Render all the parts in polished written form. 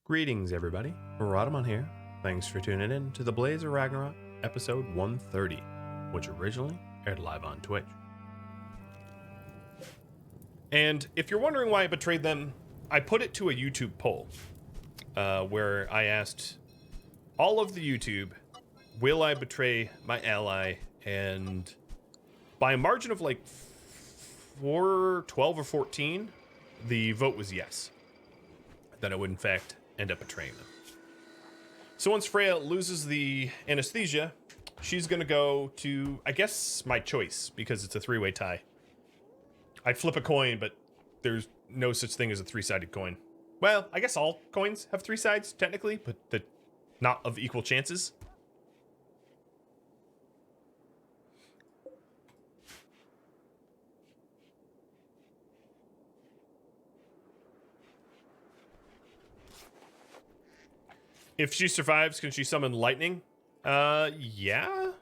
Greetings, everybody. Rhadamant here. Thanks for tuning in to the Blaze of Ragnarok, episode 130, which originally aired live on Twitch. And if you're wondering why I betrayed them, I put it to a YouTube poll, where I asked all of the YouTube, will I betray my ally? And by a margin of like 12 or 14, the vote was yes, that I would in fact end up betraying them. So once Freya loses the anesthesia, she's gonna go to, I guess, my choice, because it's a three-way tie. I'd flip a coin, but there's no such thing as a three-sided coin. Well, I guess all coins have three sides, technically, but not of equal chances. If she survives, can she summon lightning? Yeah.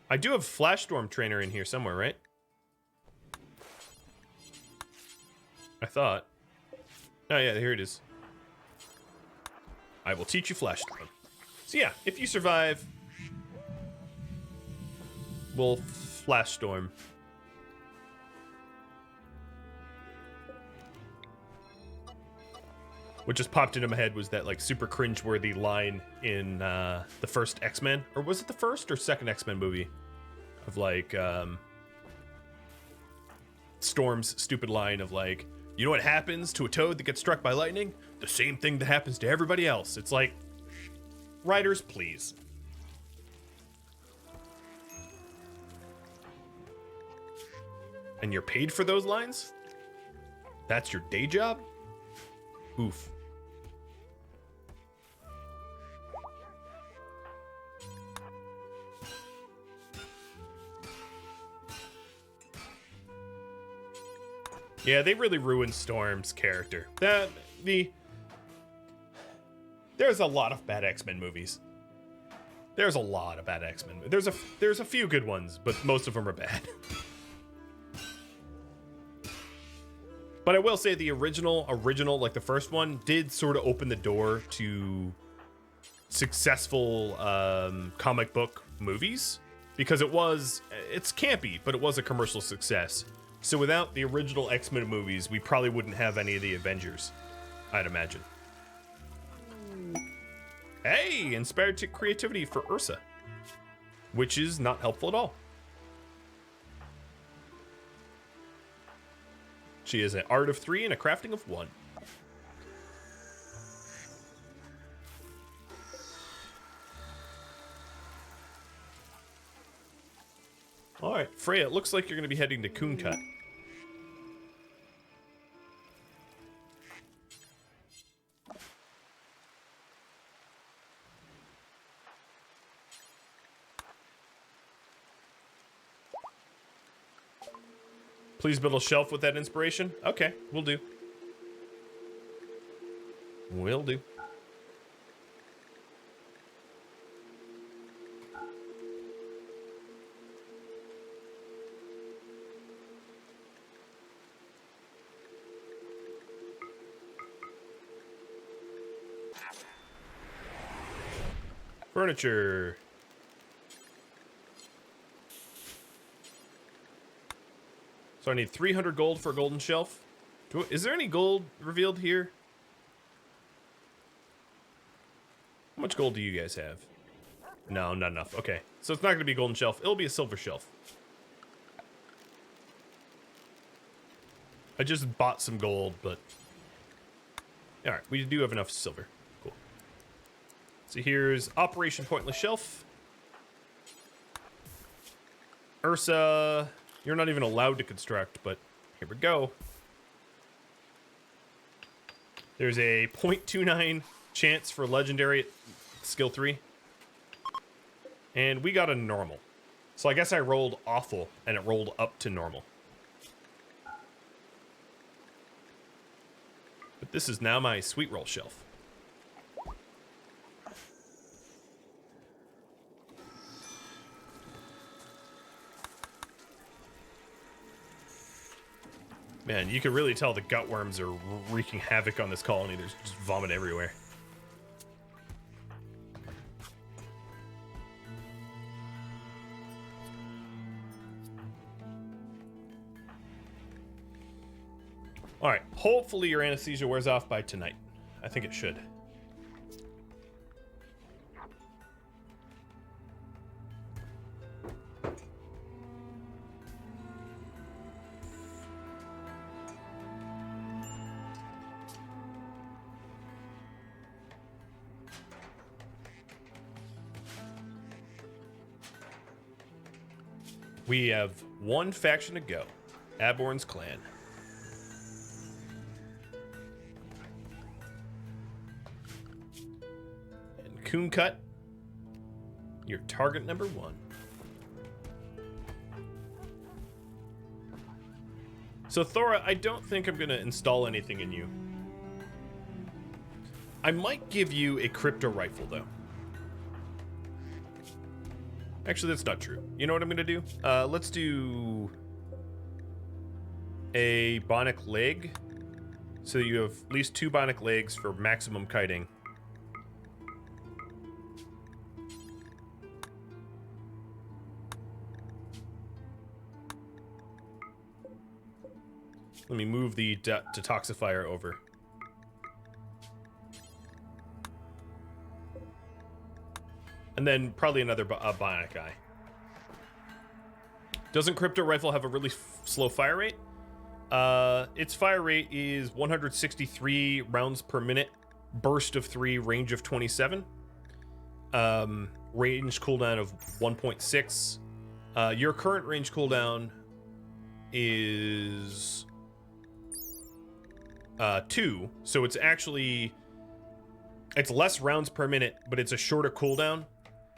I do have Flash Storm Trainer in here somewhere, right? I thought. Oh yeah, here it is. I will teach you Flash Storm. So yeah, if you survive, we'll Flash Storm. What just popped into my head was that like super cringeworthy line in the first X-Men, or was it the first or second X-Men movie? Of like Storm's stupid line of like, you know what happens to a toad that gets struck by lightning? The same thing that happens to everybody else. It's like, writers, please. And you're paid for those lines? That's your day job? Oof. Yeah, they really ruined Storm's character. There's a lot of bad X-Men movies. There's a lot of bad X-Men. There's a few good ones, but most of them are bad. But I will say the original, like the first one, did sort of open the door to successful comic book movies, because it's campy, but it was a commercial success. So without the original X-Men movies, we probably wouldn't have any of the Avengers, I'd imagine. Hey, inspired creativity for Ursa, which is not helpful at all. She is an art of 3 and a crafting of 1. All right, Freya, it looks like you're going to be heading to Knut. Please build a shelf with that inspiration. Okay, we'll do. Will do. Furniture. So I need 300 gold for a golden shelf. Is there any gold revealed here? How much gold do you guys have? No, not enough. Okay, so it's not going to be a golden shelf. It'll be a silver shelf. I just bought some gold, but... Alright, we do have enough silver. Cool. So here's Operation Pointless Shelf. Ursa... You're not even allowed to construct, but here we go. There's a 0.29 chance for legendary at skill 3. And we got a normal. So I guess I rolled awful, and it rolled up to normal. But this is now my sweet roll shelf. Man, you can really tell the gut worms are wreaking havoc on this colony. There's just vomit everywhere. All right, hopefully your anesthesia wears off by tonight. I think it should. We have one faction to go. Aborn's clan. And Cooncut, your target number 1. So Thora, I don't think I'm going to install anything in you. I might give you a crypto rifle, though. Actually, that's not true. You know what I'm going to do? Let's do a bionic leg. So you have at least 2 bionic legs for maximum kiting. Let me move the detoxifier over. And then probably another bionic eye. Doesn't Crypto Rifle have a really slow fire rate? Its fire rate is 163 rounds per minute, burst of 3, range of 27, range cooldown of 1.6. Your current range cooldown is 2, so it's less rounds per minute, but it's a shorter cooldown.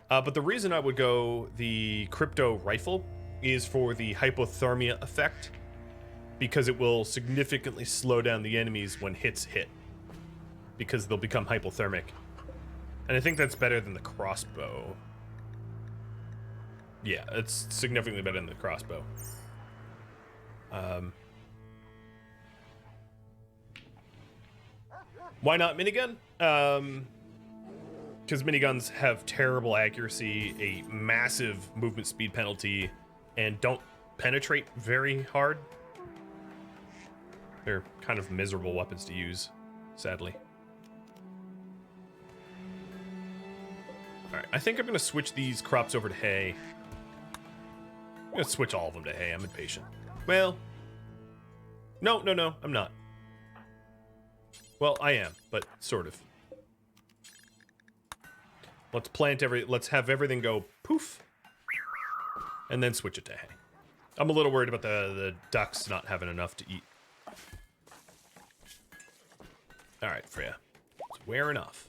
But the reason I would go the Crypto Rifle is for the hypothermia effect, because it will significantly slow down the enemies when hits hit, because they'll become hypothermic. And I think that's better than the crossbow. Yeah, it's significantly better than the crossbow. Why not minigun? Because miniguns have terrible accuracy, a massive movement speed penalty, and don't penetrate very hard. They're kind of miserable weapons to use, sadly. Alright, I think I'm going to switch these crops over to hay. I'm going to switch all of them to hay. I'm impatient. Well, no, I'm not. Well, I am, but sort of. Let's have everything go poof, and then switch it to hay. I'm a little worried about the ducks not having enough to eat. All right, Freya, it's wearing off.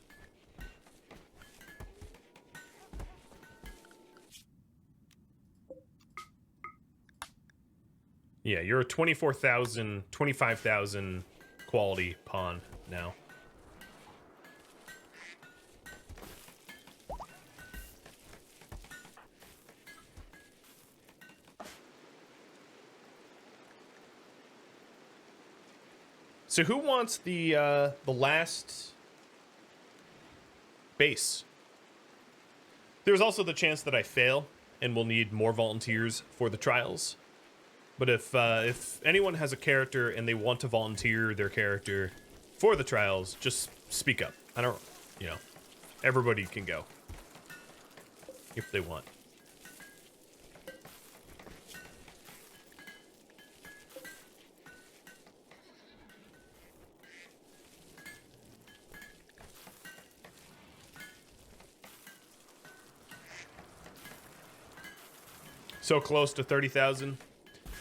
Yeah, you're a 24,000, 25,000 quality pawn now. So who wants the last base? There's also the chance that I fail and we'll need more volunteers for the trials. But if anyone has a character and they want to volunteer their character for the trials, just speak up. I don't, everybody can go if they want. So close to 30,000.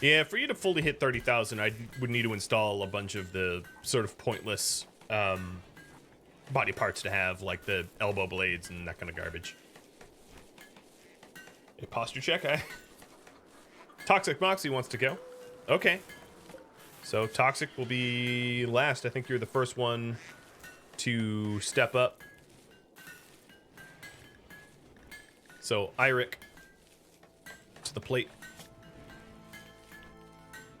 Yeah, for you to fully hit 30,000, I would need to install a bunch of the sort of pointless body parts to have, like the elbow blades and that kind of garbage. A posture check, Toxic Moxie wants to go. Okay. So Toxic will be last. I think you're the first one to step up. So Eirik to the plate.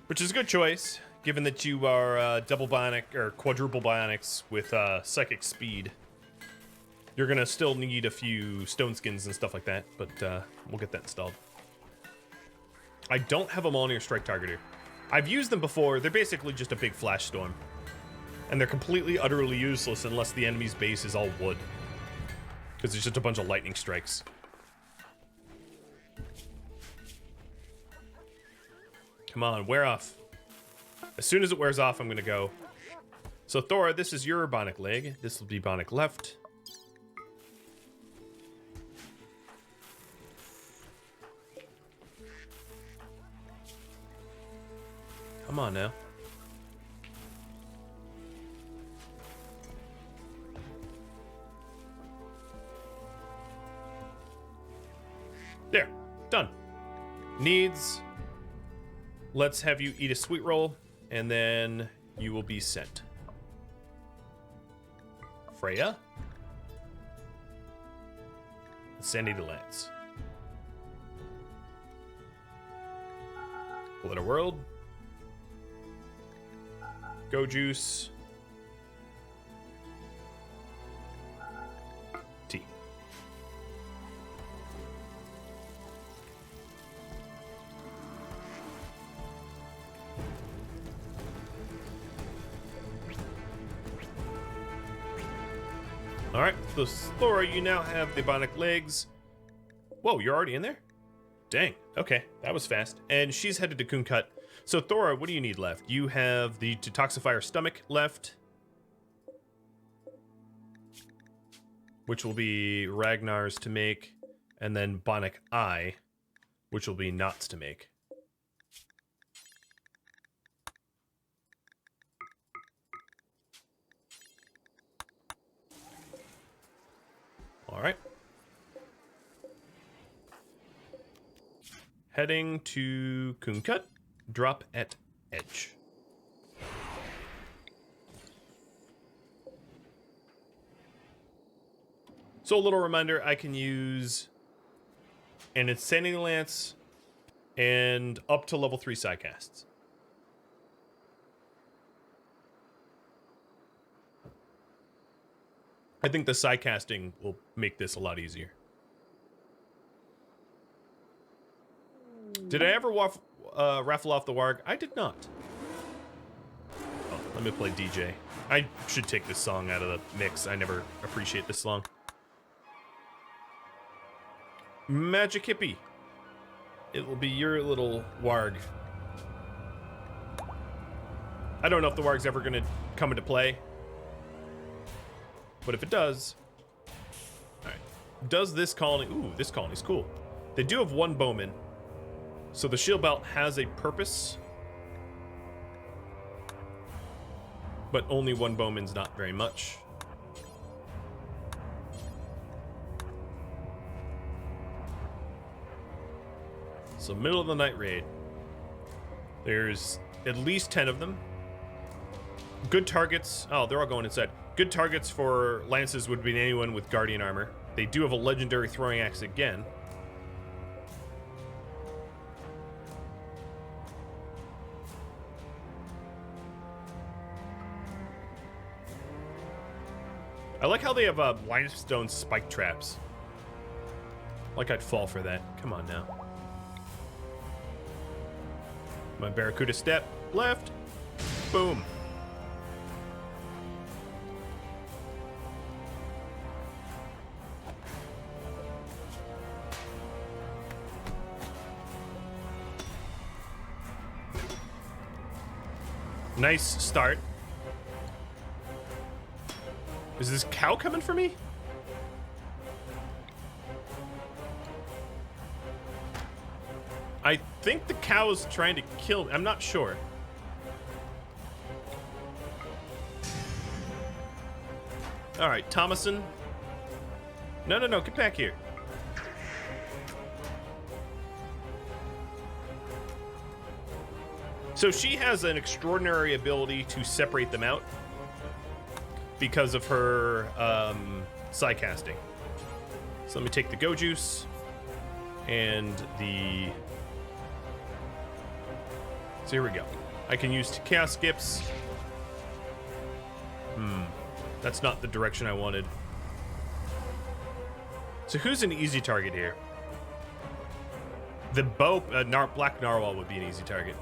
Which is a good choice, given that you are double bionic or quadruple bionics with psychic speed, you're gonna still need a few stone skins and stuff like that, but we'll get that installed. I don't have a Mjolnir strike targeter. I've used them before. They're basically just a big flash storm. And they're completely, utterly useless unless the enemy's base is all wood. Because it's just a bunch of lightning strikes. Come on, wear off. As soon as it wears off, I'm gonna go. So Thora, this is your bionic leg. This will be bionic left. Come on now. There, done. Needs. Let's have you eat a sweet roll, and then you will be sent. Freya. Sandy to Lance. Glitter World. Go Juice. Tea. Alright, so Thora, you now have the bionic legs. Whoa, you're already in there? Dang, okay, that was fast. And she's headed to Kunkut. So Thora, what do you need left? You have the Detoxifier Stomach left, which will be Ragnar's to make, and then Bionic Eye, which will be Knot's to make. All right. Heading to Kunkut. Drop at edge. So a little reminder, I can use an Insanity Lance and up to level 3 sidecasts. I think the sidecasting will make this a lot easier. Did I ever raffle off the warg? I did not. Oh, let me play DJ. I should take this song out of the mix. I never appreciate this song. Magic Hippie. It will be your little warg. I don't know if the warg's ever going to come into play. But if it does... Alright. Does this colony... Ooh, this colony's cool. They do have one bowman. So the shield belt has a purpose. But only one bowman's not very much. So middle of the night raid. There's at least 10 of them. Good targets. Oh, they're all going inside. Good targets for lances would be anyone with guardian armor. They do have a legendary throwing axe again. I like how they have limestone spike traps. Like I'd fall for that. Come on now. My Barracuda step. Left. Boom. Nice start. Is this cow coming for me? I think the cow is trying to kill me. I'm not sure. All right, Thomason. No, get back here. So she has an extraordinary ability to separate them out because of her psi casting. So let me take the Go Juice and the... So here we go. I can use chaos skips. That's not the direction I wanted. So who's an easy target here? The bow, Black Narwhal would be an easy target.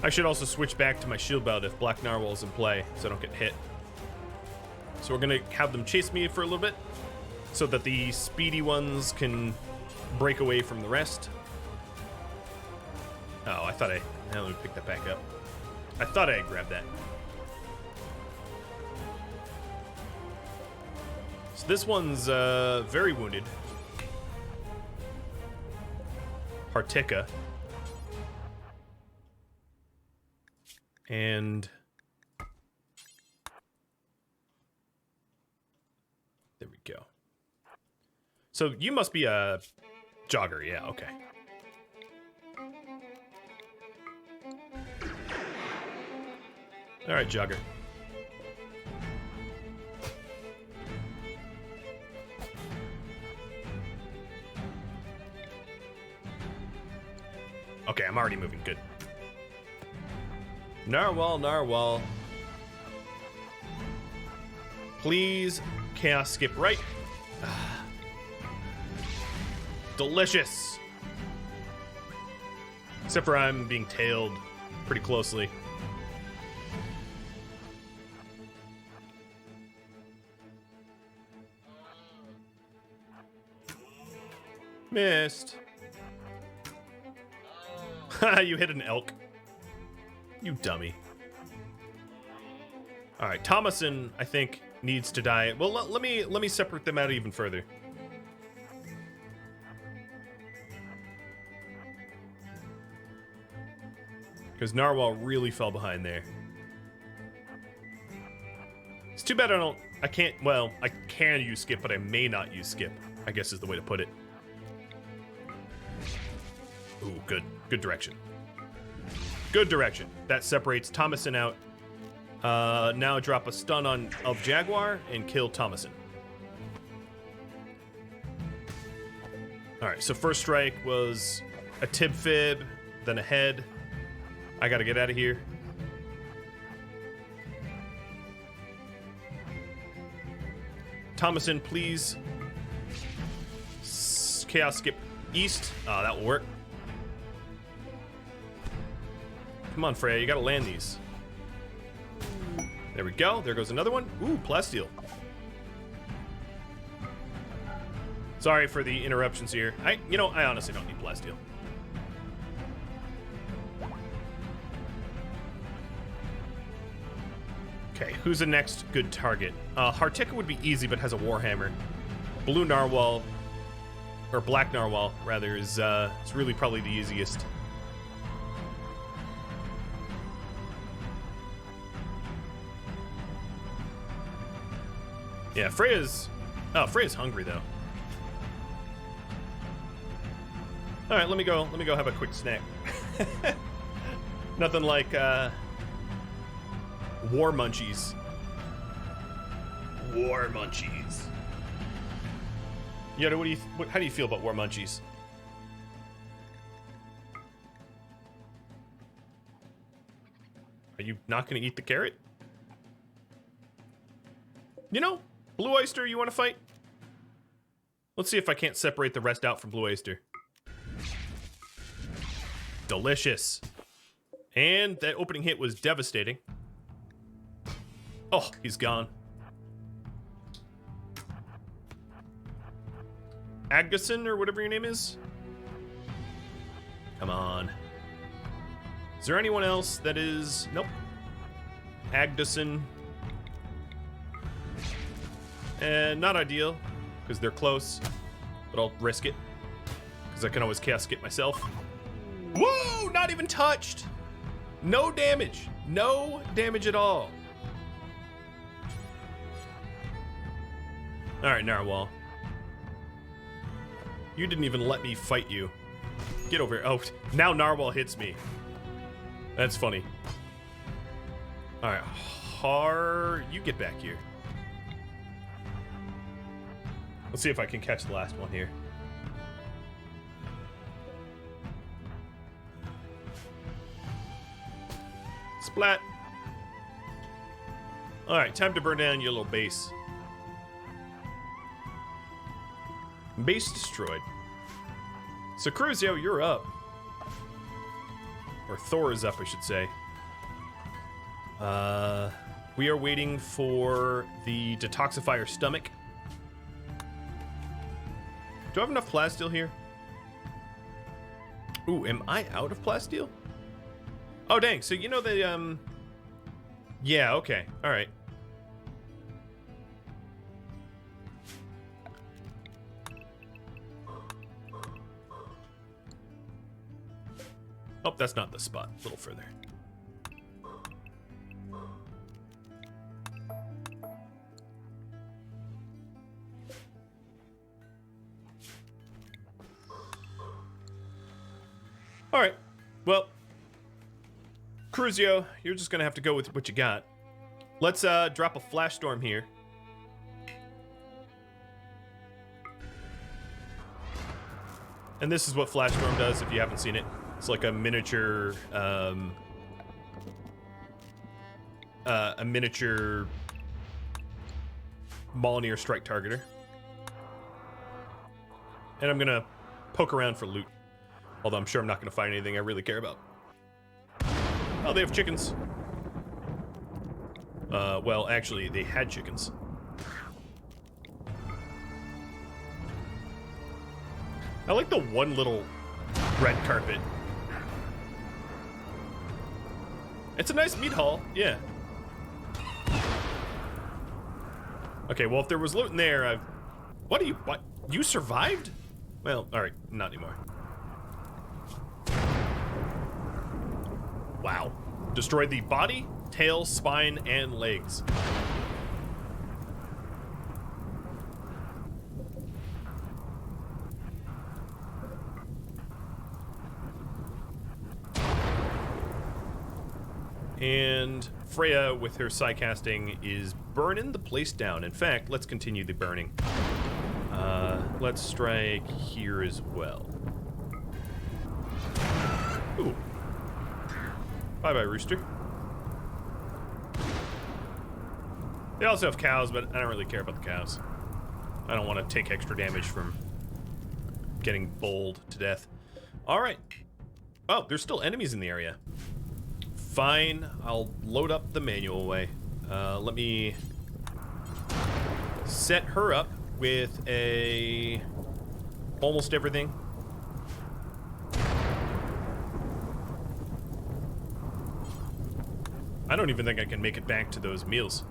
I should also switch back to my shield belt if Black Narwhal's in play, so I don't get hit. So we're gonna have them chase me for a little bit, so that the speedy ones can break away from the rest. Oh, I thought now let me pick that back up. I thought I had grabbed that. So this one's very wounded. Partika. And there we go. So you must be a jogger, yeah, okay. All right, jogger. Okay, I'm already moving, good. Narwhal, narwhal. Please, chaos skip right. Delicious. Except for I'm being tailed pretty closely. Missed. You hit an elk. You dummy. All right, Thomason, I think, needs to die. Well, let me separate them out even further. Because Narwhal really fell behind there. It's too bad I can't, well, I can use skip, but I may not use skip, I guess is the way to put it. Ooh, good direction. Good direction. That separates Thomason out. Now drop a stun on Elf Jaguar and kill Thomason. Alright, so first strike was a Tib Fib, then a head. I gotta get out of here. Thomason, please. Chaos skip east. Oh, that will work. Come on, Freya, you gotta land these. There we go. There goes another one. Ooh, plasteel. Sorry for the interruptions here. I honestly don't need plasteel. Okay, who's the next good target? Hartika would be easy, but has a Warhammer. Blue Narwhal, or Black Narwhal, rather, is it's really probably the easiest. Yeah, Freya's hungry though. All right, let me go have a quick snack. Nothing like war munchies. War munchies. Yoda, how do you feel about war munchies? Are you not going to eat the carrot? You know, Blue Oyster, you want to fight? Let's see if I can't separate the rest out from Blue Oyster. Delicious. And that opening hit was devastating. Oh, he's gone. Agdison, or whatever your name is? Come on. Is there anyone else that is... Nope. Agdison. Not ideal, because they're close, but I'll risk it, because I can always chaos skip myself. Whoa! Not even touched! No damage. No damage at all. Alright, Narwhal. You didn't even let me fight you. Get over here. Oh, now Narwhal hits me. That's funny. Alright. car. You get back here. Let's see if I can catch the last one here. Splat. Alright, time to burn down your little base. Base destroyed. So Cruzio, you're up. Or Thor is up, I should say. We are waiting for the detoxifier stomach. Do I have enough plasteel here? Ooh, am I out of plasteel? Oh, dang. So you know the, yeah, okay. All right. Oh, that's not the spot. A little further. All right. Well, Cruzio, you're just gonna have to go with what you got. Let's drop a flash storm here. And this is what flash storm does if you haven't seen it. It's like a miniature Molinear strike targeter. And I'm gonna poke around for loot. Although I'm sure I'm not gonna find anything I really care about. Oh, they have chickens. Well, actually, they had chickens. I like the one little red carpet. It's a nice meat haul, yeah. Okay, well, if there was loot in there, what? You survived? Well, alright, not anymore. Wow. Destroyed the body, tail, spine, and legs. And Freya, with her psycasting, is burning the place down. In fact, let's continue the burning. Let's strike here as well. Ooh. Bye-bye, rooster. They also have cows, but I don't really care about the cows. I don't want to take extra damage from getting bowled to death. All right. Oh, there's still enemies in the area. Fine, I'll load up the manual way. Let me set her up with almost everything. I don't even think I can make it back to those meals.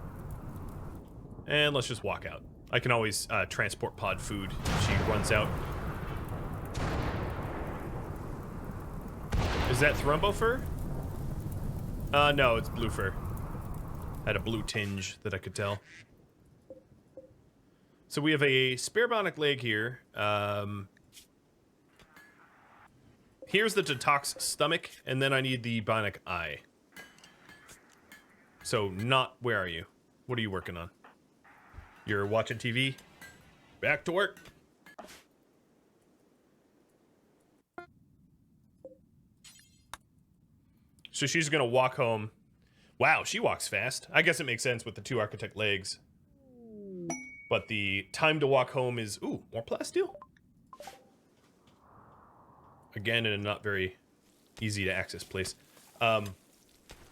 And let's just walk out. I can always transport pod food if she runs out. Is that Thrumbo fur? No, it's blue fur. Had a blue tinge that I could tell. So we have a spare bionic leg here. Here's the detox stomach, and then I need the bionic eye. So not, where are you? What are you working on? You're watching TV? Back to work. So she's gonna walk home. Wow, she walks fast. I guess it makes sense with the 2 architect legs. But the time to walk home is, ooh, more plasteel. Again, in a not very easy to access place.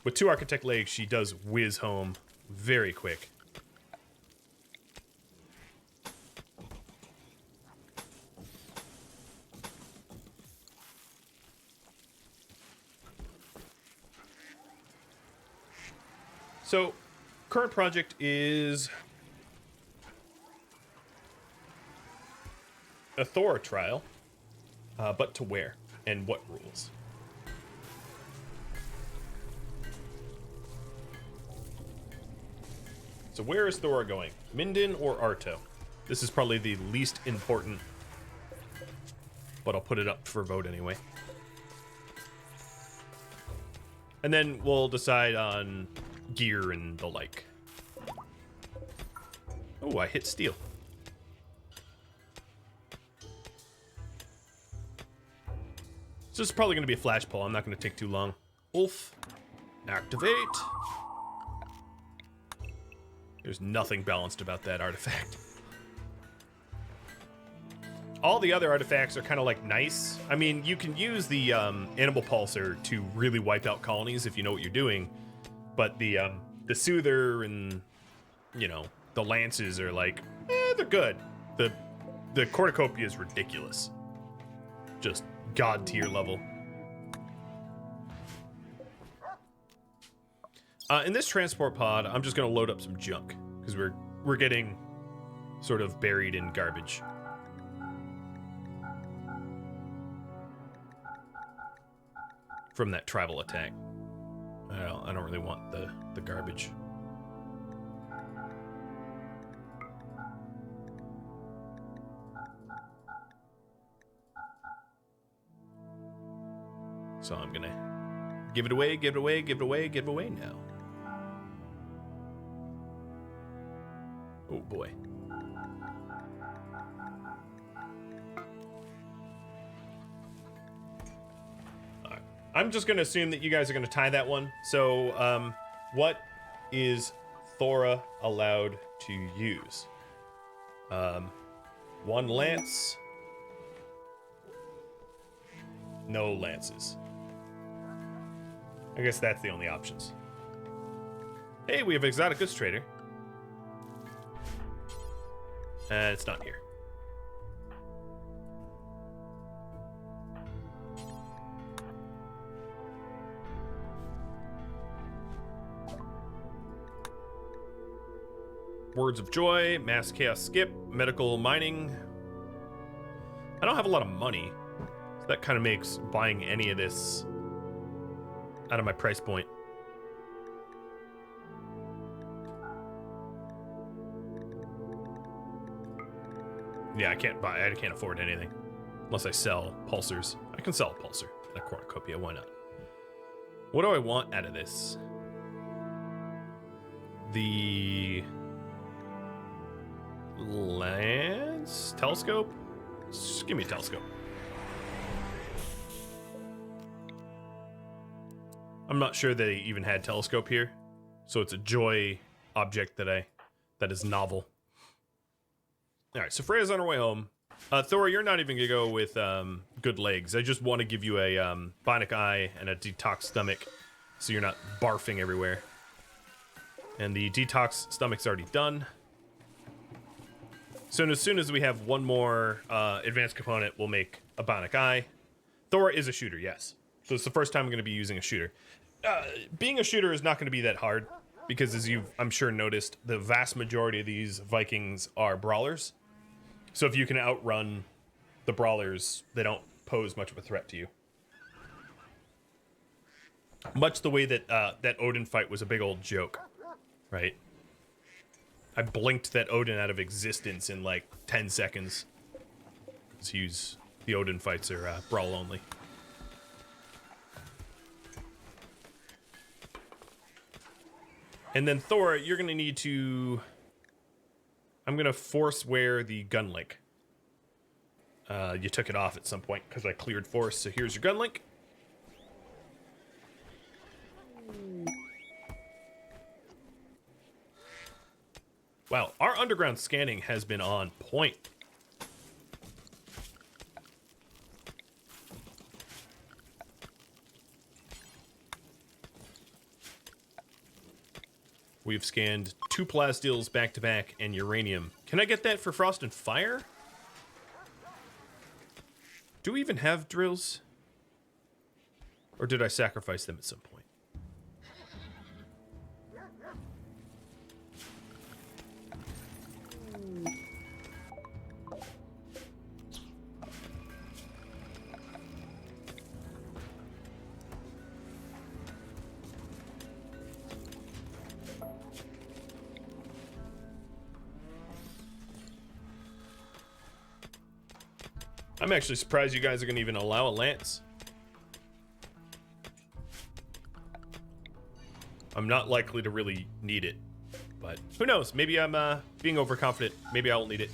With 2 architect legs, she does whiz home very quick. So, current project is a Thor trial, but to where and what rules? So where is Thor going? Minden or Arto? This is probably the least important, but I'll put it up for vote anyway. And then we'll decide on gear and the like. Oh, I hit steel. So this is probably going to be a flash pull. I'm not going to take too long. Wolf, activate. There's nothing balanced about that artifact. All the other artifacts are kind of like nice. I mean, you can use the animal pulsar to really wipe out colonies if you know what you're doing. But the soother and, you know, the lances are like, they're good. The cornucopia is ridiculous. Just god tier level. In this transport pod, I'm just gonna load up some junk because we're getting sort of buried in garbage. From that tribal attack. I don't really want the garbage. So I'm gonna give it away, give it away, give it away, give it away now. Oh boy. Alright. I'm just gonna assume that you guys are gonna tie that one. So, what is Thora allowed to use? One lance. No lances. I guess that's the only options. Hey, we have exotic goods trader. It's not here. Words of joy, mass chaos skip, medical mining. I don't have a lot of money, so that kind of makes buying any of this out of my price point. Yeah, I can't afford anything unless I sell pulsars. I can sell a pulsar and a cornucopia, why not? What do I want out of this? The lance telescope? Just give me a telescope. I'm not sure they even had telescope here, so it's a joy object that is novel. All right, so Freya's on her way home. Thor, you're not even gonna go with good legs. I just want to give you a bionic eye and a detox stomach, so you're not barfing everywhere. And the detox stomach's already done. So as soon as we have one more advanced component, we'll make a bionic eye. Thor is a shooter, yes. So it's the first time I'm going to be using a shooter. Being a shooter is not going to be that hard because, as you've, I'm sure, noticed, the vast majority of these Vikings are brawlers. So if you can outrun the brawlers, they don't pose much of a threat to you. Much the way that that Odin fight was a big old joke, right? I blinked that Odin out of existence in like 10 seconds. The Odin fights are brawl only. And then Thor, you're going to need to... I'm going to force wear the gun link. You took it off at some point because I cleared force, so here's your gun link. Wow, our underground scanning has been on point. We've scanned 2 plastiles back to back and uranium. Can I get that for frost and fire? Do we even have drills? Or did I sacrifice them at some point? I'm actually surprised you guys are going to even allow a lance. I'm not likely to really need it. But who knows? Maybe I'm being overconfident. Maybe I won't need it.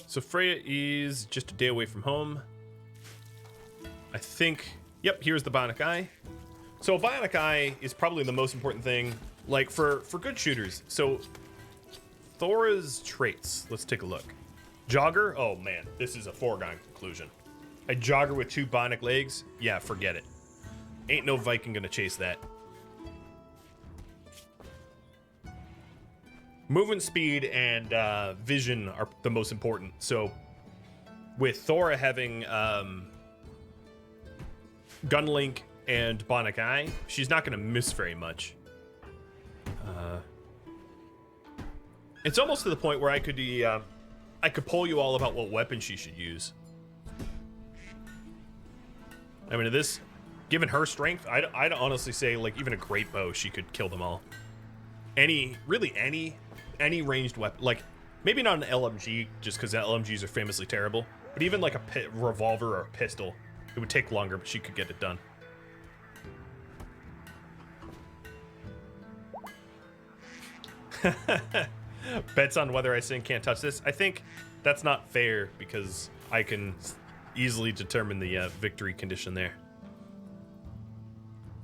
So Freya is just a day away from home. I think, yep, here's the bionic eye. So a bionic eye is probably the most important thing, like for good shooters. So Thora's traits, let's take a look. Jogger, oh man, this is a foregone conclusion. A jogger with 2 bionic legs, yeah, forget it. Ain't no Viking gonna chase that. Movement speed and vision are the most important. So with Thora having gun link and bionic eye, she's not going to miss very much. It's almost to the point where I could poll you all about what weapon she should use. I mean, this, given her strength, I'd honestly say, like, even a great bow, she could kill them all. Any ranged weapon, like, maybe not an LMG, just because LMGs are famously terrible, but even like a revolver or a pistol, it would take longer, but she could get it done. Bets on whether I sing Can't Touch This. I think that's not fair because I can easily determine the victory condition there.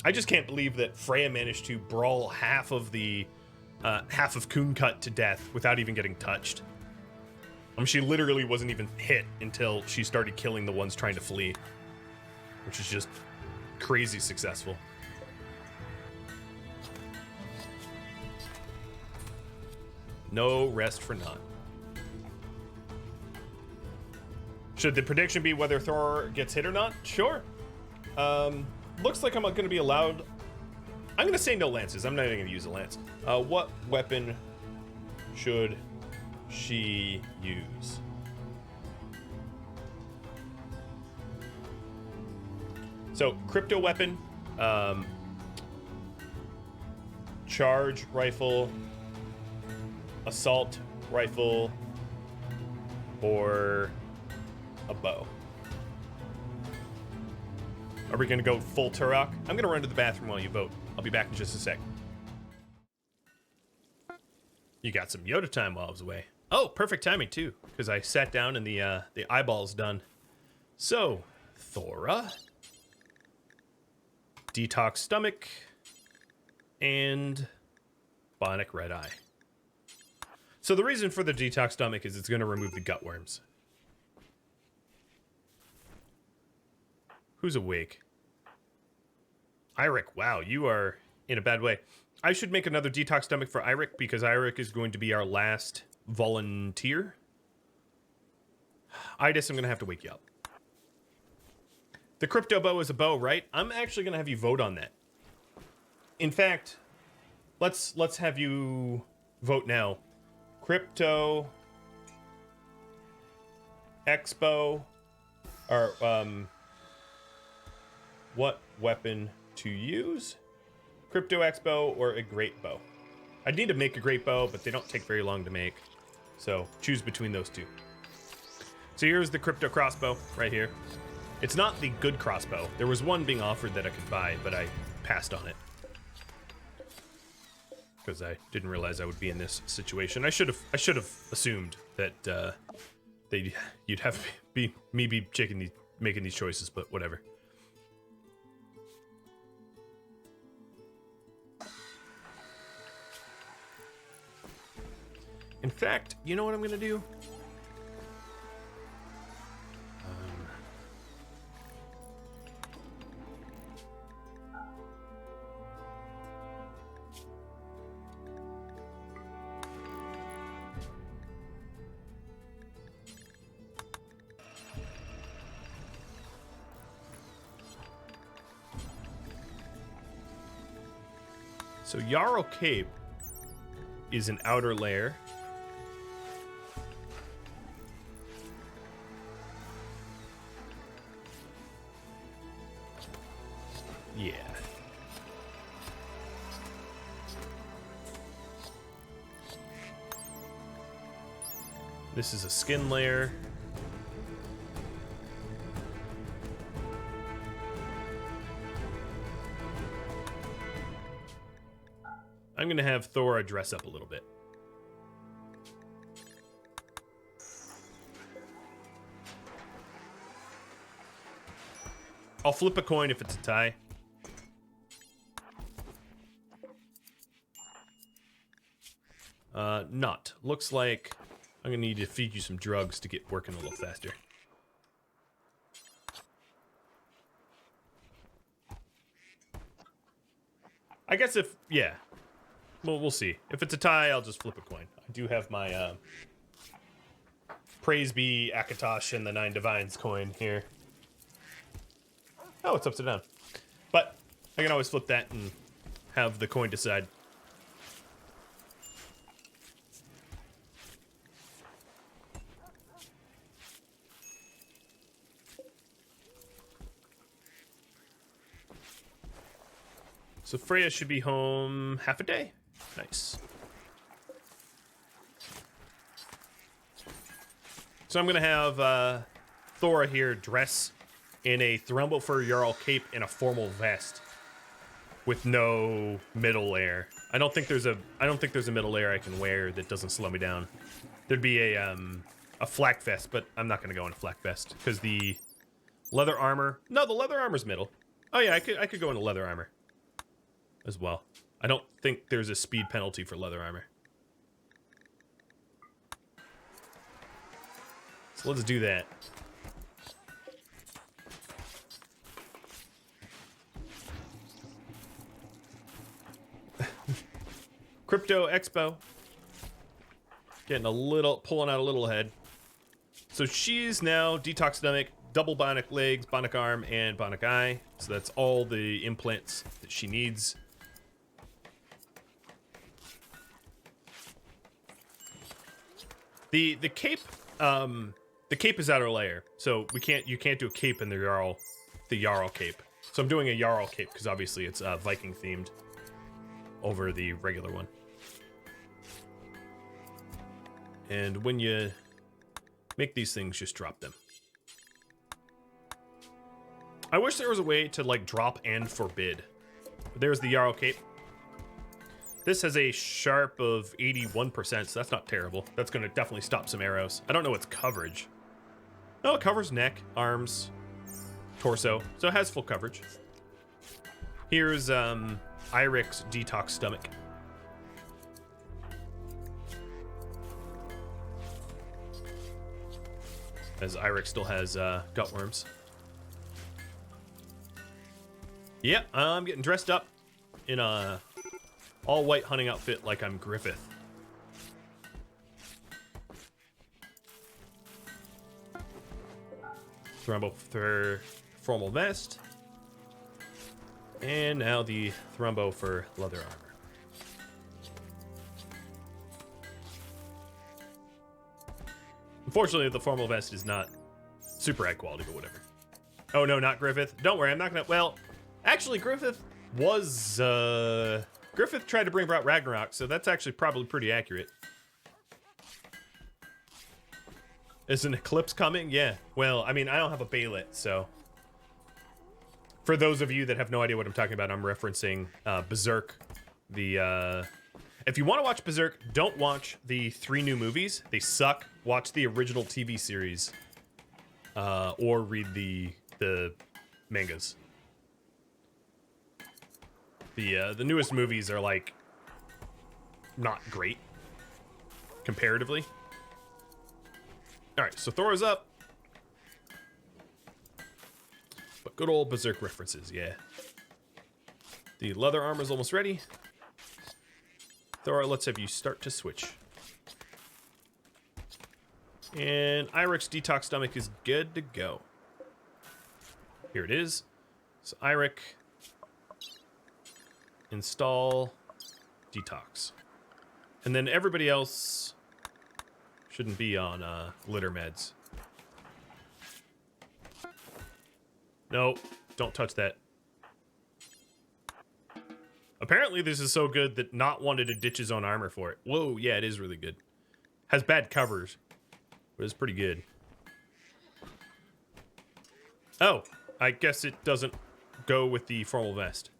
I just can't believe that Freya managed to brawl half of Cooncut to death without even getting touched. She literally wasn't even hit until she started killing the ones trying to flee, which is just crazy successful. No rest for Knut. Should the prediction be whether Thor gets hit or not? Sure. Looks like I'm going to be allowed. I'm going to say no lances. I'm not even going to use a lance. What weapon should she use? So, crypto weapon, charge rifle, assault rifle, or a bow. Are we going to go full Turok? I'm going to run to the bathroom while you vote. I'll be back in just a sec. You got some Yoda time while I was away. Oh, perfect timing too, because I sat down and the eyeball's done. So, Thora, detox stomach, and bionic red eye. So the reason for the detox stomach is it's going to remove the gut worms. Who's awake? Eirik, wow, you are in a bad way. I should make another detox stomach for Eirik because Eirik is going to be our last volunteer. Idis, I'm going to have to wake you up. The crypto bow is a bow, right? I'm actually going to have you vote on that. In fact, let's have you vote now. Crypto Expo, or what weapon to use? Crypto Expo or a great bow? I'd need to make a great bow, but they don't take very long to make. So choose between those two. So here's the crypto crossbow right here. It's not the good crossbow. There was one being offered that I could buy, but I passed on it because I didn't realize I would be in this situation. I should have assumed that you'd have me be making these choices, but whatever. In fact, you know what I'm gonna do? So Jarl Cape is an outer layer. Yeah. This is a skin layer. I'm going to have Thora dress up a little bit. I'll flip a coin if it's a tie. Not. Looks like I'm going to need to feed you some drugs to get working a little faster. I guess if, yeah. Well, we'll see. If it's a tie, I'll just flip a coin. I do have my Praise be Akatosh and the 9 Divines coin here. Oh, it's upside down. But I can always flip that and have the coin decide. So Freya should be home half a day. Nice. So I'm going to have Thora here dress in a Thrumble Fur Jarl cape and a formal vest with no middle layer. I don't think there's a middle layer I can wear that doesn't slow me down. There'd be a flak vest, but I'm not going to go in a flak vest because the leather armor. No, the leather armor's middle. Oh yeah, I could go into leather armor as well. I don't think there's a speed penalty for leather armor. So let's do that. Crypto Expo. Getting a little, pulling out a little ahead. So she's now detox stomach, double bionic legs, bionic arm, and bionic eye. So that's all the implants that she needs. The cape is outer layer, so you can't do a cape in the Jarl cape. So I'm doing a Jarl cape because obviously it's Viking themed over the regular one. And when you make these things, just drop them. I wish there was a way to like drop and forbid. There's the Jarl cape. This has a sharp of 81%, so that's not terrible. That's going to definitely stop some arrows. I don't know its coverage. No, it covers neck, arms, torso, so it has full coverage. Here's Irik's detox stomach. As Irik still has gut worms. Yep, I'm getting dressed up in a all-white hunting outfit like I'm Griffith. Thrumbo for formal vest. And now the Thrumbo for leather armor. Unfortunately, the formal vest is not super high quality, but whatever. Oh no, not Griffith. Don't worry, I'm not gonna, well, actually Griffith was, Griffith tried to bring about Ragnarok, so that's actually probably pretty accurate. Is an eclipse coming? Yeah. Well, I mean, I don't have a Baylet, so. For those of you that have no idea what I'm talking about, I'm referencing Berserk. If you want to watch Berserk, don't watch the 3 new movies. They suck. Watch the original TV series. Or read the mangas. The newest movies are like not great comparatively. All right, so Thora's up, but good old Berserk references, yeah. The leather armor's almost ready. Thora, let's have you start to switch. And Irik's detox stomach is good to go. Here it is. So Irik. Install detox. And then everybody else shouldn't be on glitter meds. No, don't touch that. Apparently this is so good that Not wanted to ditch his own armor for it. Whoa, yeah, it is really good. Has bad covers. but it's pretty good. Oh, I guess it doesn't go with the formal vest.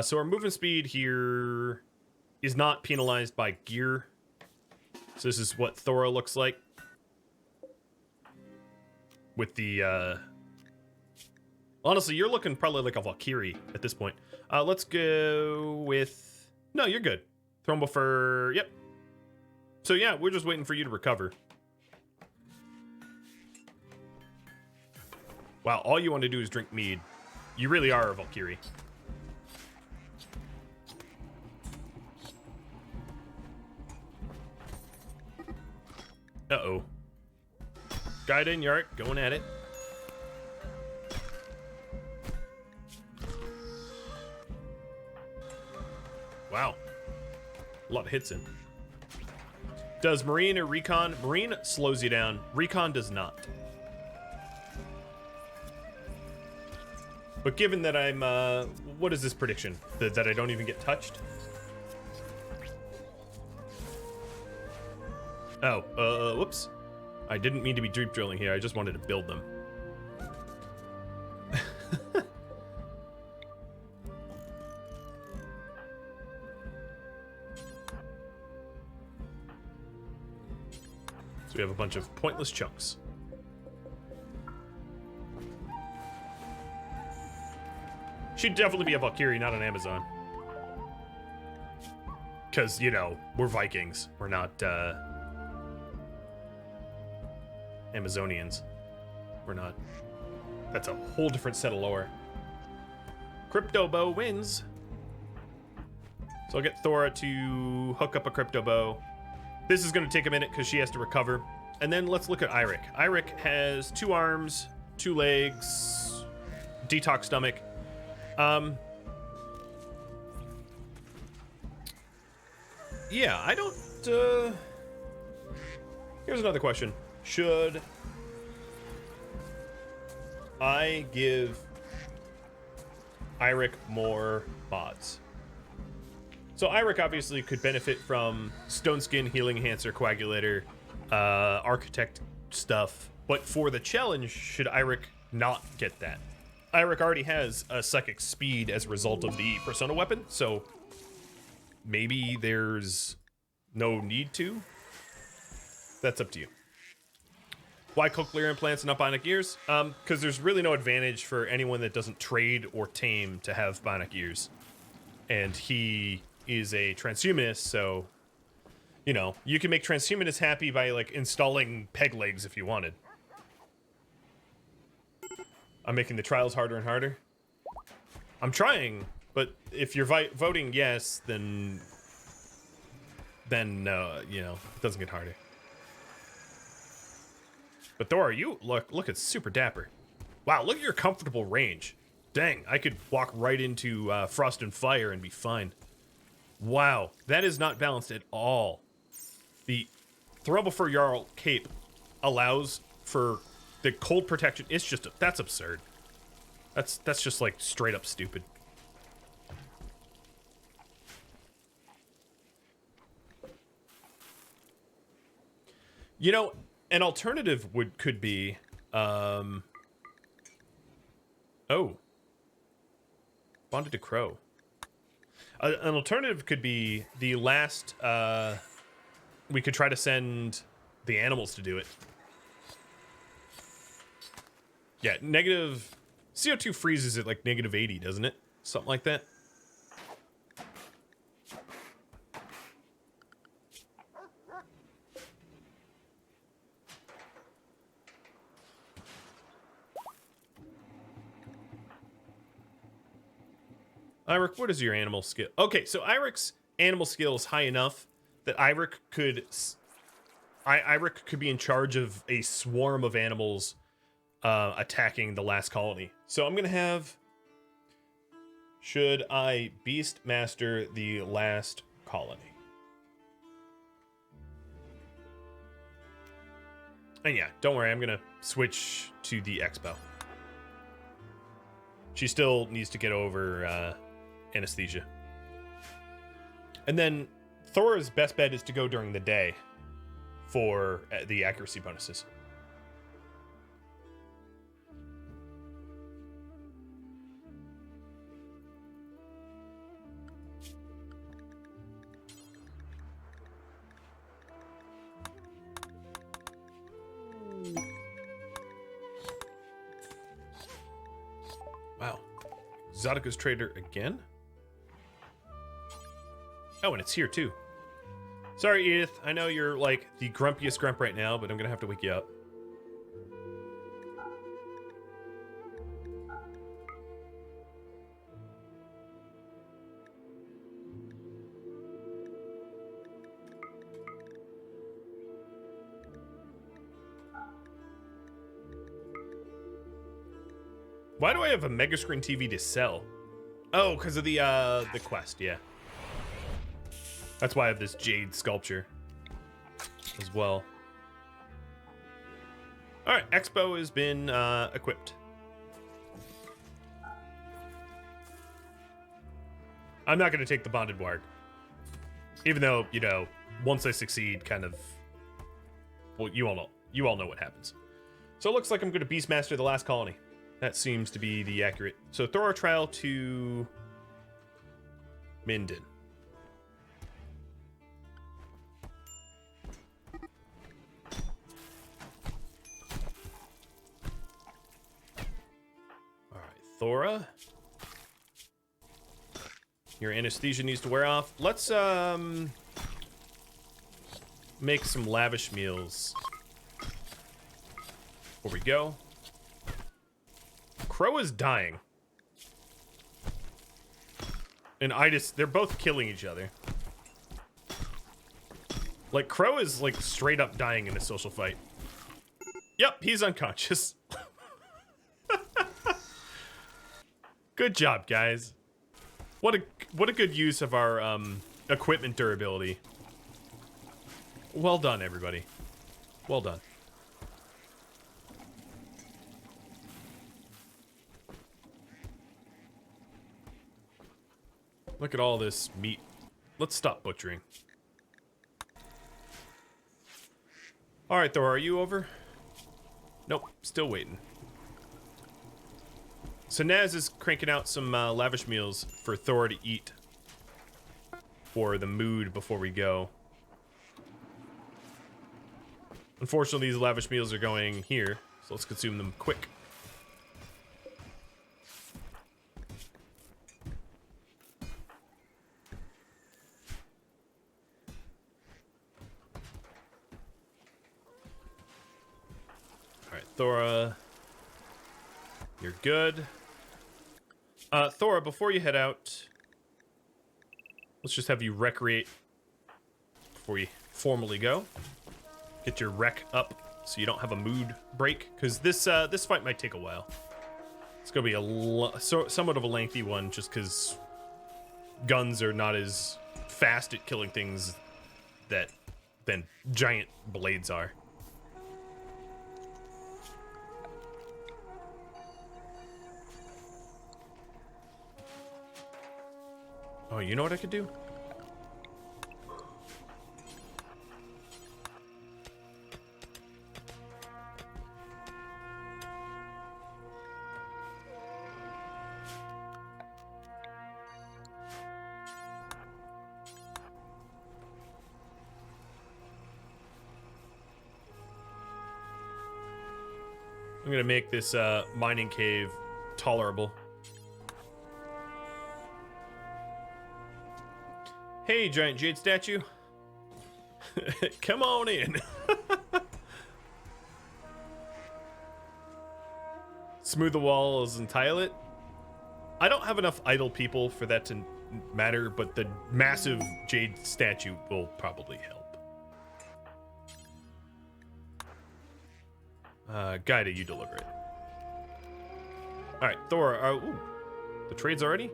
So our movement speed here is not penalized by gear. So this is what Thora looks like. With the, honestly, you're looking probably like a Valkyrie at this point. Let's go with... No, you're good. Thrumblefer, yep. So yeah, we're just waiting for you to recover. Wow, all you want to do is drink mead. You really are a Valkyrie. Uh-oh. Gaiden, Yark, going at it. Wow. A lot of hits in. Does Marine or Recon? Marine slows you down. Recon does not. But given that I'm, what is this prediction? That I don't even get touched? Oh, whoops. I didn't mean to be deep drilling here. I just wanted to build them. So we have a bunch of pointless chunks. She'd definitely be a Valkyrie, not an Amazon. Because, you know, we're Vikings. We're not, Amazonians. We're not. That's a whole different set of lore. Crypto bow wins. So I'll get Thora to hook up a crypto bow. This is going to take a minute because she has to recover. And then let's look at Eirik. Eirik has 2 arms, 2 legs, detox stomach. Yeah, I don't, here's another question. Should I give Eirik more mods? So Eirik obviously could benefit from Stone Skin, Healing Enhancer, Coagulator, Architect stuff. But for the challenge, should Eirik not get that? Eirik already has a Psychic Speed as a result of the Persona weapon, so maybe there's no need to. That's up to you. Why cochlear implants and not bionic ears? Because there's really no advantage for anyone that doesn't trade or tame to have bionic ears. And he is a transhumanist, so, you know, you can make transhumanists happy by, like, installing peg legs if you wanted. I'm making the trials harder and harder. I'm trying, but if you're voting yes, then you know, it doesn't get harder. But Thora, you look, it's super dapper. Wow, look at your comfortable range. Dang, I could walk right into Frost and Fire and be fine. Wow, that is not balanced at all. The Thrumblefer Jarl cape allows for the cold protection. It's just, that's absurd. That's just like straight up stupid. You know, an alternative could be, oh, bonded to Crow. An alternative could be the last. We could try to send the animals to do it. Yeah, negative CO2 freezes at like -80, doesn't it? Something like that. Eirik, what is your animal skill? Okay, so Eirik's animal skill is high enough that Eirik could be in charge of a swarm of animals attacking the last colony. So I'm gonna have. Should I beast master the last colony? And yeah, don't worry, I'm gonna switch to the Expo. She still needs to get over anesthesia. And then Thora's best bet is to go during the day. for the accuracy bonuses. Wow. Zodica's trader again? Oh, and it's here too. Sorry, Edith. I know you're like the grumpiest grump right now, but I'm gonna have to wake you up. Why do I have a mega screen TV to sell? Oh, because of the quest, yeah. That's why I have this jade sculpture as well. All right, Expo has been equipped. I'm not going to take the bonded warg, even though, you know, once I succeed, kind of, well, you all know what happens. So it looks like I'm going to Beastmaster the last colony. That seems to be the accurate. So throw our trial to Minden. Thora, your anesthesia needs to wear off. Let's make some lavish meals before we go. Crow is dying, and they're both killing each other. Like, Crow is like straight up dying in a social fight. Yep, he's unconscious. Good job, guys. What a good use of our equipment durability. Well done, everybody. Well done. Look at all this meat. Let's stop butchering. All right, Thor, are you over? Nope, still waiting. So Naz is cranking out some lavish meals for Thor to eat for the mood before we go. Unfortunately, these lavish meals are going here, so let's consume them quick. All right, Thora, you're good. Thora, before you head out, let's just have you recreate before you formally go. Get your rec up so you don't have a mood break, because this fight might take a while. It's gonna be somewhat of a lengthy one, just because guns are not as fast at killing things than giant blades are. Oh, you know what I could do? I'm gonna make this mining cave tolerable. Hey, giant jade statue. Come on in. Smooth the walls and tile it. I don't have enough idle people for that to matter, but the massive jade statue will probably help. Gaida, you deliver it. All right, Thor. Ooh, the trade's already?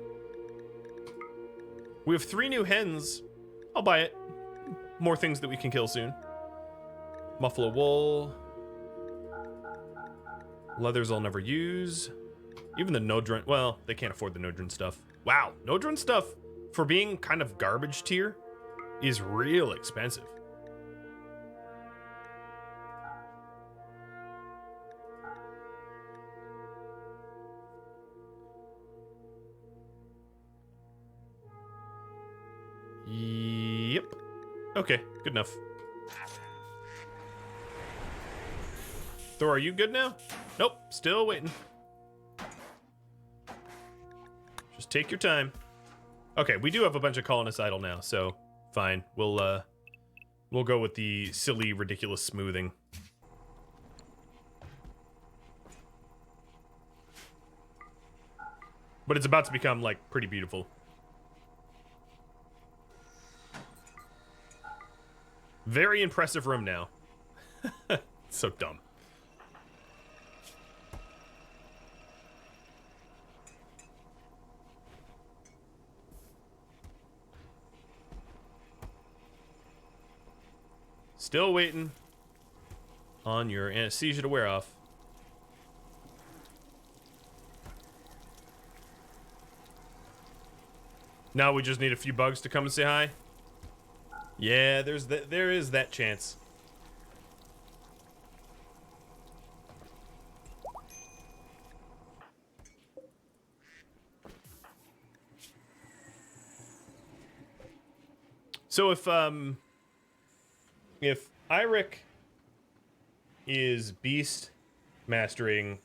We have 3 new hens. I'll buy it. More things that we can kill soon. Muffalo wool. Leathers I'll never use. Even the Nodrun. Well, they can't afford the Nodrun stuff. Wow, Nodrun stuff, for being kind of garbage tier, is real expensive. Okay, good enough. Thor, are you good now? Nope, still waiting. Just take your time. Okay, we do have a bunch of colonists idle now, so fine. We'll go with the silly, ridiculous smoothing. But it's about to become, like, pretty beautiful. Very impressive room now. So dumb. Still waiting on your anesthesia to wear off. Now we just need a few bugs to come and say hi. Yeah, there is that chance. So if Eirik is beast mastering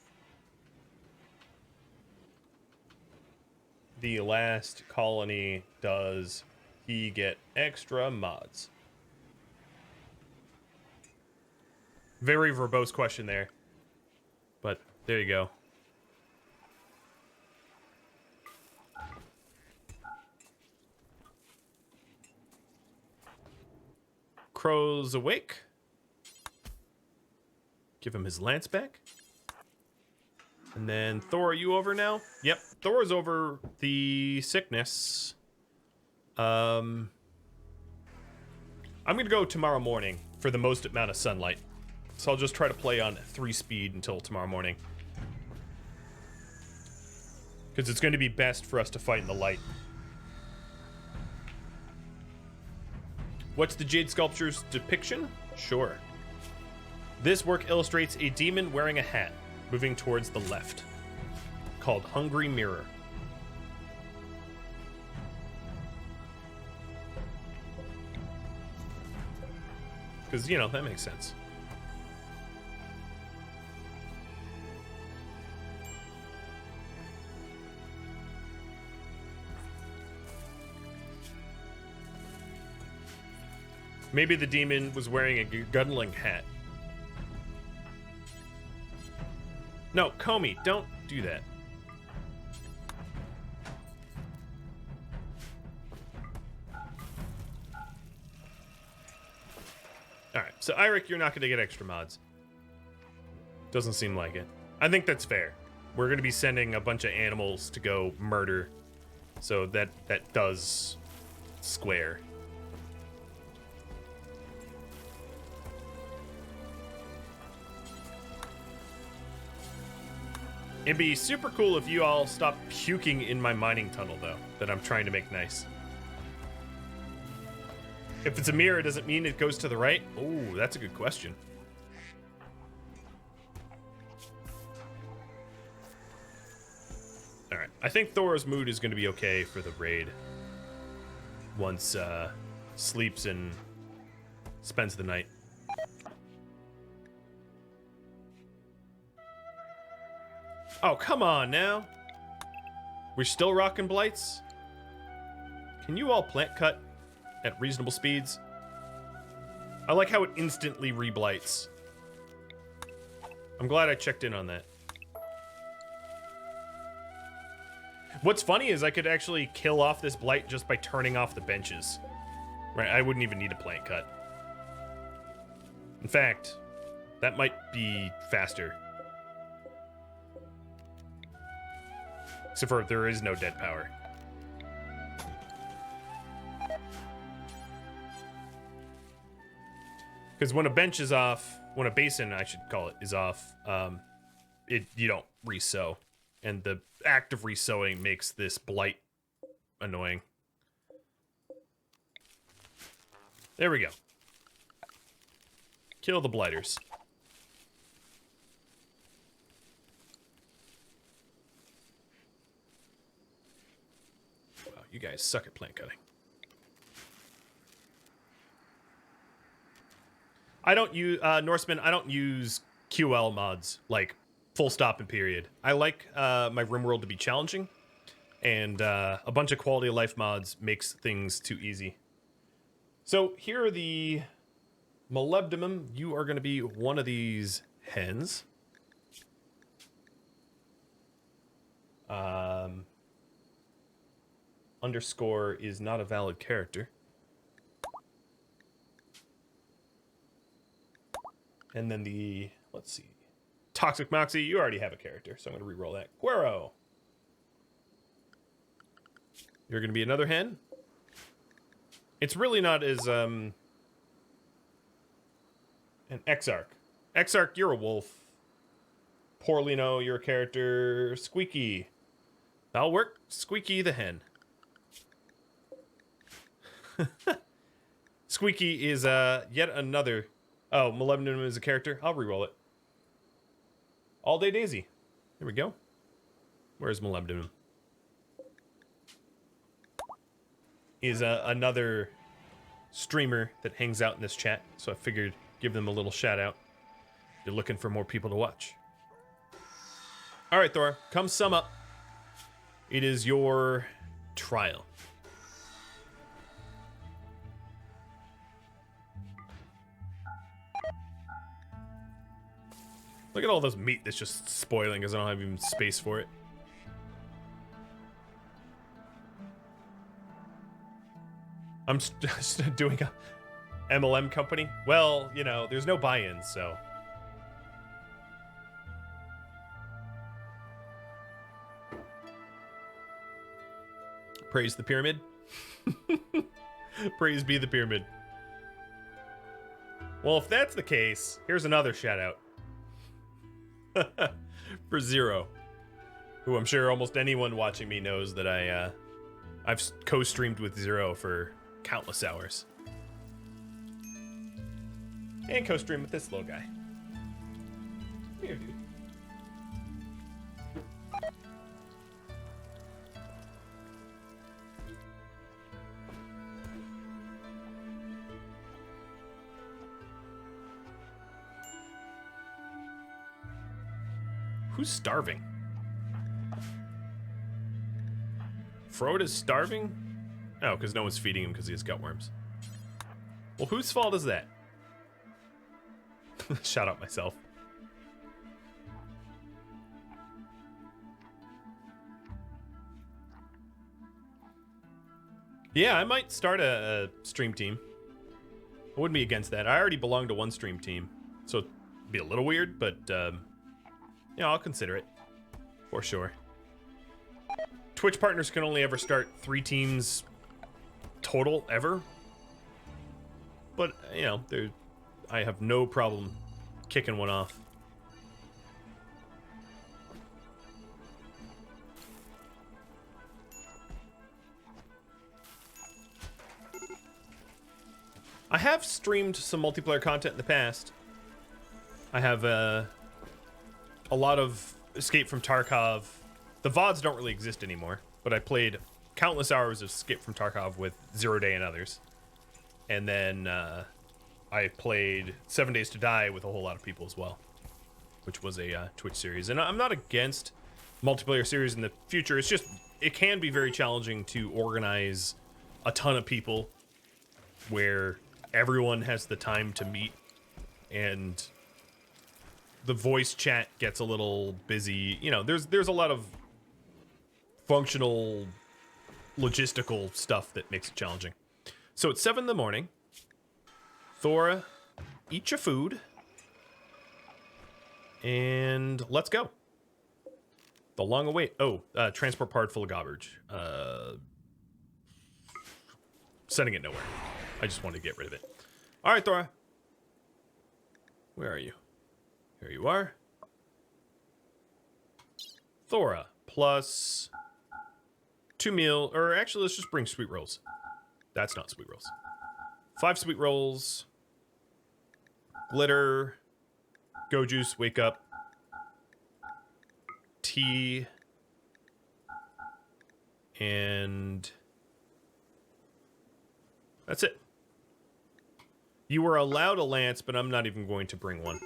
the last colony, does he get extra mods? Very verbose question there. But there you go. Crow's awake. Give him his lance back. And then Thor, are you over now? Yep, Thor's over the sickness. I'm gonna go tomorrow morning for the most amount of sunlight. So I'll just try to play on 3 speed until tomorrow morning. Because it's going to be best for us to fight in the light. What's the Jade Sculpture's depiction? Sure. This work illustrates a demon wearing a hat, moving towards the left, called Hungry Mirror. Because, you know, that makes sense. Maybe the demon was wearing a gunling hat. No, Comey, don't do that. Alright, so Eirik, you're not going to get extra mods. Doesn't seem like it. I think that's fair. We're going to be sending a bunch of animals to go murder. So that does square. It'd be super cool if you all stopped puking in my mining tunnel, though, that I'm trying to make nice. If it's a mirror, does it mean it goes to the right? Oh, that's a good question. Alright, I think Thor's mood is going to be okay for the raid. Once, sleeps and spends the night. Oh, come on now. We're still rocking blights? Can you all plant cut at reasonable speeds? I like how it instantly re-blights. I'm glad I checked in on that. What's funny is I could actually kill off this blight just by turning off the benches. Right, I wouldn't even need a plant cut. In fact, that might be faster. Except for there is no dead power. Because when a bench is off, when a basin, I should call it, is off, you don't re-sow. And the act of re-sowing makes this blight annoying. There we go. Kill the blighters. Wow, you guys suck at plant cutting. I don't use Norseman. I don't use QL mods like full stop and period. I like my RimWorld to be challenging, and a bunch of quality of life mods makes things too easy. So here are the molybdenum. You are going to be one of these hens. Underscore is not a valid character. And then the, let's see, Toxic Moxie, you already have a character, so I'm going to re-roll that. Guero. You're going to be another hen. It's really not as, an Exarch. Exarch, you're a wolf. Porlino, you're a character. Squeaky. That'll work. Squeaky the hen. Squeaky is, yet another... Oh, molybdenum is a character. I'll re-roll it. All Day Daisy. Here we go. Where's molybdenum? Is another streamer that hangs out in this chat, so I figured give them a little shout out. You're looking for more people to watch. All right, Thor, come sum up. It is your trial. Look at all this meat that's just spoiling because I don't have even space for it. I'm just doing a MLM company. Well, you know, there's no buy-ins, so. Praise the pyramid. Praise be the pyramid. Well, if that's the case, here's another shout out. For Zero, who I'm sure almost anyone watching me knows that I've co-streamed with Zero for countless hours. And co-stream with this little guy. Come here, dude. Who's starving? Frode is starving? Oh, because no one's feeding him because he has gut worms. Well, whose fault is that? Shout out myself. Yeah, I might start a stream team. I wouldn't be against that. I already belong to one stream team, so it'd be a little weird, but yeah, I'll consider it for sure. Twitch partners can only ever start 3 teams total ever, but you know, I have no problem kicking one off. I have streamed some multiplayer content in the past. I have a lot of Escape from Tarkov. The VODs don't really exist anymore, but I played countless hours of Escape from Tarkov with Zero Day and others. And then I played 7 Days to Die with a whole lot of people as well, which was a Twitch series. And I'm not against multiplayer series in the future. It's just, it can be very challenging to organize a ton of people where everyone has the time to meet, and the voice chat gets a little busy. You know, there's a lot of functional, logistical stuff that makes it challenging. So it's 7 in the morning. Thora, eat your food. And let's go. The long await. Oh, transport pod full of garbage. Sending it nowhere. I just wanted to get rid of it. All right, Thora. Where are you? Here you are. Thora plus 2 meal, or actually let's just bring sweet rolls. That's not sweet rolls. 5 sweet rolls. Glitter. Go juice, wake up. Tea. And that's it. You were allowed a lance, but I'm not even going to bring one.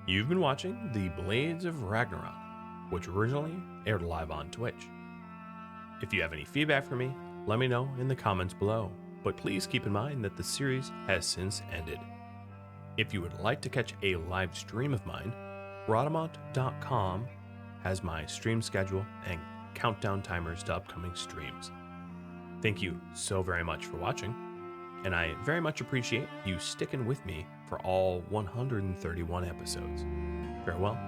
You've been watching The Blades of Ragnarok, which originally aired live on Twitch. If you have any feedback for me, let me know in the comments below, but please keep in mind that the series has since ended. If you would like to catch a live stream of mine, Rhadamant.com has my stream schedule and countdown timers to upcoming streams. Thank you so very much for watching, and I very much appreciate you sticking with me for all 131 episodes. Farewell.